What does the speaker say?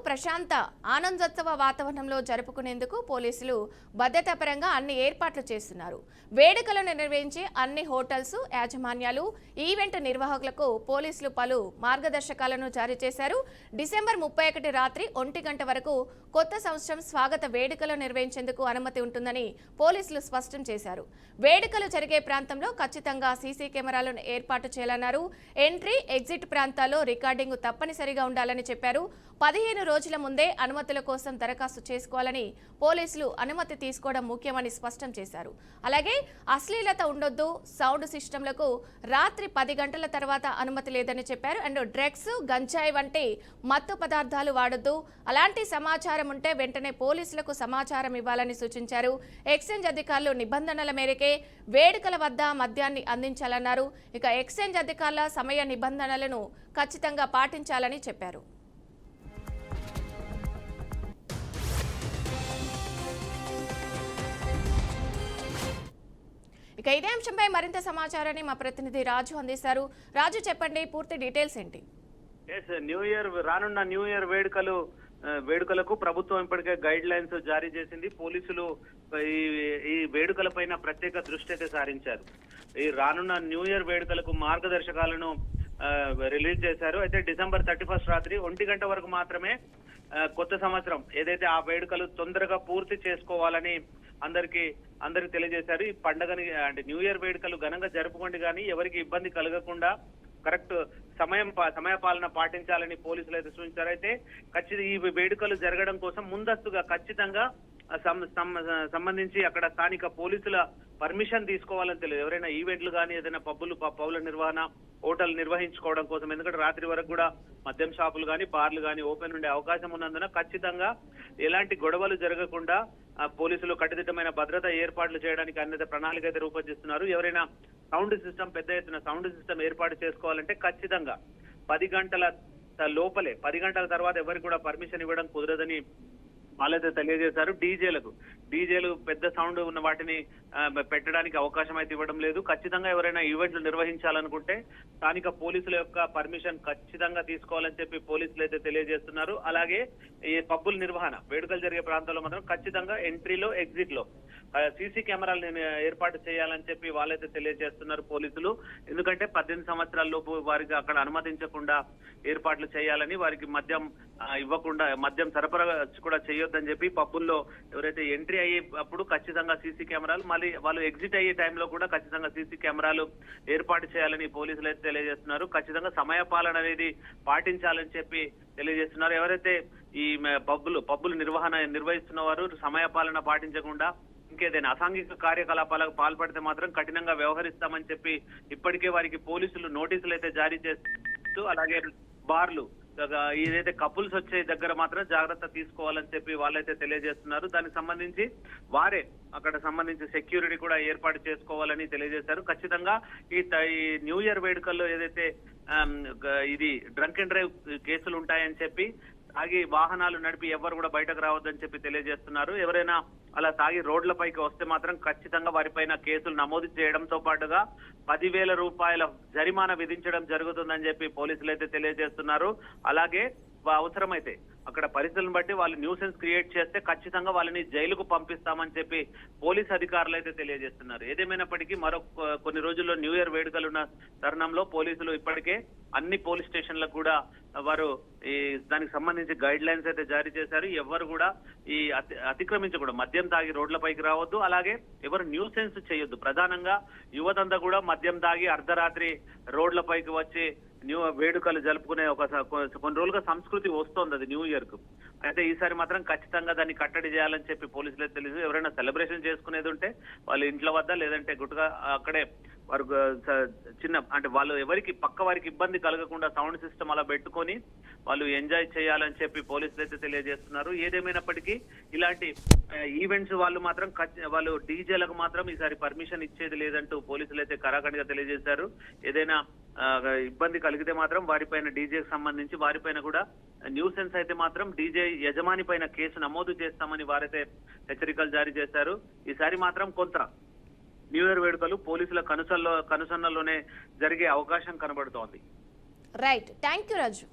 ప్రశాంత ఆనందోత్సవ వాతావరణంలో జరుపుకునేందుకు పోలీసులు భద్రతాపరంగా అన్ని ఏర్పాట్లు చేస్తున్నారు. వేడుకలను నిర్వహించే అన్ని హోటల్స్ యాజమాన్యాలు, ఈవెంట్ నిర్వాహకులకు పోలీసులు పలు మార్గదర్శకాలను జారీ చేశారు. డిసెంబర్ 31 రాత్రి 1 గంట వరకు కొత్త సంవత్సరం స్వాగత వేడుకలు నిర్వహించేందుకు అనుమతి ఉంటుందని పోలీసులు స్పష్టం చేశారు. వేడుకలు జరిగే ప్రాంతంలో ఖచ్చితంగా సీసీ కెమెరాలను ఏర్పాటు చేయాలన్నారు. ఎంట్రీ, ఎగ్జిట్ ప్రాంతాల్లో రికార్డింగ్ తప్పనిసరిగా ఉండాలని చెప్పారు. 15 రోజుల ముందే అనుమతుల కోసం దరఖాస్తు చేసుకోవాలని పోలీసులు అనుమతి తీసుకోవడం ముఖ్యమని స్పష్టం చేశారు. అలాగే అశ్లీలత ఉండొద్దు, సౌండ్ సిస్టంలకు రాత్రి 10 గంటల తర్వాత అనుమతి లేదని చెప్పారు. అండ్ డ్రగ్స్, గంజాయి వంటి మత్తు పదార్థాలు వాడొద్దు, అలాంటి సమాచారం ఉంటే వెంటనే పోలీసులకు సమాచారం ఇవ్వాలని సూచించారు. ఎక్సైజ్ అధికారులు నిబంధనల మేరకే వేడుకల వద్ద మద్యాన్ని అందించాలన్నారు. ఇక ఎక్సైజ్ అధికారుల సమయ నిబంధనలను ఖచ్చితంగా పాటించాలని చెప్పారు. ఇక ఇదే అంశంపై మరింత సమాచారాన్ని మా ప్రతినిధి రాజు అందిస్తారు. రాజు, చెప్పండి, పూర్తి డీటెయిల్స్ ఏంటి? రానున్న న్యూ ఇయర్ వేడుకలకు ప్రభుత్వం ఇప్పటికే గైడ్ లైన్స్ జారీ చేసింది. పోలీసులు ఈ వేడుకలపైన ప్రత్యేక దృష్టి అయితే సారించారు. ఈ రానున్న న్యూ ఇయర్ వేడుకలకు మార్గదర్శకాలను రిలీజ్ చేశారు. అయితే డిసెంబర్ 31 రాత్రి 1 గంట వరకు మాత్రమే కొత్త సంవత్సరం ఏదైతే ఆ వేడుకలు తొందరగా పూర్తి చేసుకోవాలని అందరికి తెలియజేశారు. ఈ పండుగని అంటే న్యూ ఇయర్ వేడుకలు ఘనంగా జరుపుకోండి, కానీ ఎవరికి ఇబ్బంది కలగకుండా కరెక్ట్ సమయ పాలన పాటించాలని పోలీసులు అయితే సూచించారు. అయితే ఖచ్చితంగా ఈ వేడుకలు జరగడం కోసం ముందస్తుగా ఖచ్చితంగా సంబంధించి అక్కడ స్థానిక పోలీసుల పర్మిషన్ తీసుకోవాలని తెలియదు. ఎవరైనా ఈవెంట్లు కానీ ఏదైనా పబ్బుల నిర్వహణ, హోటల్ నిర్వహించుకోవడం కోసం, ఎందుకంటే రాత్రి వరకు కూడా మద్యం షాపులు కానీ బార్లు కానీ ఓపెన్ ఉండే అవకాశం ఉన్నందున ఖచ్చితంగా ఎలాంటి గొడవలు జరగకుండా పోలీసులు కట్టుదిట్టమైన భద్రత ఏర్పాట్లు చేయడానికి అన్ని ప్రణాళిక అయితే రూపొందిస్తున్నారు. ఎవరైనా సౌండ్ సిస్టమ్, పెద్ద ఎత్తున సౌండ్ సిస్టమ్ ఏర్పాటు చేసుకోవాలంటే ఖచ్చితంగా 10 గంటల లోపలే, 10 గంటల తర్వాత ఎవరికి కూడా పర్మిషన్ ఇవ్వడం కుదరదని వాళ్ళైతే తెలియజేశారు. డీజేలు పెద్ద సౌండ్ ఉన్న వాటిని పెట్టడానికి అవకాశం అయితే ఇవ్వడం లేదు. ఖచ్చితంగా ఎవరైనా ఈవెంట్లు నిర్వహించాలనుకుంటే స్థానిక పోలీసుల యొక్క పర్మిషన్ ఖచ్చితంగా తీసుకోవాలని చెప్పి పోలీసులు అయితే తెలియజేస్తున్నారు. అలాగే ఈ పబ్బుల నిర్వహణ, వేడుకలు జరిగే ప్రాంతాల్లో మాత్రం ఖచ్చితంగా ఎంట్రీలో, ఎగ్జిట్ లో సీసీ కెమెరాలు ఏర్పాటు చేయాలని చెప్పి వాళ్ళైతే తెలియజేస్తున్నారు పోలీసులు. ఎందుకంటే 18 సంవత్సరాల లోపు వారికి అక్కడ అనుమతించకుండా ఏర్పాట్లు చేయాలని, వారికి మద్యం ఇవ్వకుండా, మద్యం సరఫరా కూడా చేయొద్దని చెప్పి పబ్బుల్లో ఎవరైతే ఎంట్రీ అయ్యేటప్పుడు ఖచ్చితంగా సీసీ కెమెరాలు, మళ్ళీ వాళ్ళు ఎగ్జిట్ అయ్యే టైంలో కూడా ఖచ్చితంగా సీసీ కెమెరాలు ఏర్పాటు చేయాలని పోలీసులు అయితే తెలియజేస్తున్నారు. ఖచ్చితంగా సమయ పాలన అనేది పాటించాలని చెప్పి తెలియజేస్తున్నారు. ఎవరైతే ఈ పబ్బులు నిర్వహిస్తున్న వారు సమయ పాలన పాటించకుండా ఇంకేదైనా అసాంఘిక కార్యకలాపాలకు పాల్పడితే మాత్రం కఠినంగా వ్యవహరిస్తామని చెప్పి ఇప్పటికే వారికి పోలీసులు నోటీసులు అయితే జారీ చేస్తూ, అలాగే బార్లు ఏదైతే కపుల్స్ వచ్చే దగ్గర మాత్రం జాగ్రత్త తీసుకోవాలని చెప్పి వాళ్ళైతే తెలియజేస్తున్నారు. దానికి సంబంధించి వారే అక్కడ సంబంధించి సెక్యూరిటీ కూడా ఏర్పాటు చేసుకోవాలని తెలియజేశారు. ఖచ్చితంగా ఈ న్యూ ఇయర్ వేడుకల్లో ఏదైతే ఇది డ్రంక్ అండ్ డ్రైవ్ కేసులు ఉంటాయని చెప్పి, తాగి వాహనాలు నడిపి ఎవరు కూడా బయటకు రావద్దని చెప్పి తెలియజేస్తున్నారు. ఎవరైనా అలా తాగి రోడ్లపైకి వస్తే మాత్రం ఖచ్చితంగా వారిపైన కేసులు నమోదు చేయడంతో పాటుగా 10,000 రూపాయల జరిమానా విధించడం జరుగుతుందని చెప్పి పోలీసులు అయితే తెలియజేస్తున్నారు. అలాగే అవసరమైతే అక్కడ పరిస్థితులను బట్టి వాళ్ళు న్యూసెన్స్ క్రియేట్ చేస్తే ఖచ్చితంగా వాళ్ళని జైలుకు పంపిస్తామని చెప్పి పోలీస్ అధికారులు అయితే తెలియజేస్తున్నారు. ఏదేమైనప్పటికీ మరో కొన్ని రోజుల్లో న్యూ ఇయర్ వేడుకలున్న తరుణంలో పోలీసులు ఇప్పటికే అన్ని పోలీస్ స్టేషన్లకు కూడా వారు ఈ దానికి సంబంధించి గైడ్ లైన్స్ అయితే జారీ చేశారు. ఎవరు కూడా ఈ అతిక్రమించకూడదు, మద్యం తాగి రోడ్లపైకి రావద్దు, అలాగే ఎవరు న్యూసెన్స్ చేయొద్దు. ప్రధానంగా యువతంతా కూడా మద్యం తాగి అర్ధరాత్రి రోడ్లపైకి వచ్చి వేడుకలు జరుపుకునే కొన్ని రోజులుగా సంస్కృతి వస్తోంది అది న్యూ ఇయర్ కు. అయితే ఈసారి మాత్రం ఖచ్చితంగా దాన్ని కట్టడి చేయాలని చెప్పి పోలీసులు తెలియదు. ఎవరైనా సెలబ్రేషన్ చేసుకునేది ఉంటే వాళ్ళ ఇంట్ల వద్ద, లేదంటే గుట్టుగా అక్కడే వారు అంటే వాళ్ళు పక్క వారికి ఇబ్బంది కలగకుండా సౌండ్ సిస్టమ్ అలా పెట్టుకొని వాళ్ళు ఎంజాయ్ చేయాలని చెప్పి పోలీసులు అయితే తెలియజేస్తున్నారు. ఏదేమైనప్పటికీ ఇలాంటి ఈవెంట్స్ వాళ్ళు డీజేలకు మాత్రం ఈసారి పర్మిషన్ ఇచ్చేది లేదంటూ పోలీసులు అయితే కరాఖండిగా తెలియజేశారు. ఏదైనా ఇబ్బంది కలిగితే మాత్రం వారిపైన, డీజేకి సంబంధించి వారిపైన కూడా న్యూసెన్స్ అయితే మాత్రం డీజే యజమాని పైన కేసు నమోదు చేస్తామని వారైతే హెచ్చరికలు జారీ చేశారు. ఈసారి మాత్రం కొంత న్యూ ఇయర్ వేడుకలు పోలీసుల కనుసన్నల్లోనే జరిగే అవకాశం కనబడుతోంది. Right, thank you Raju.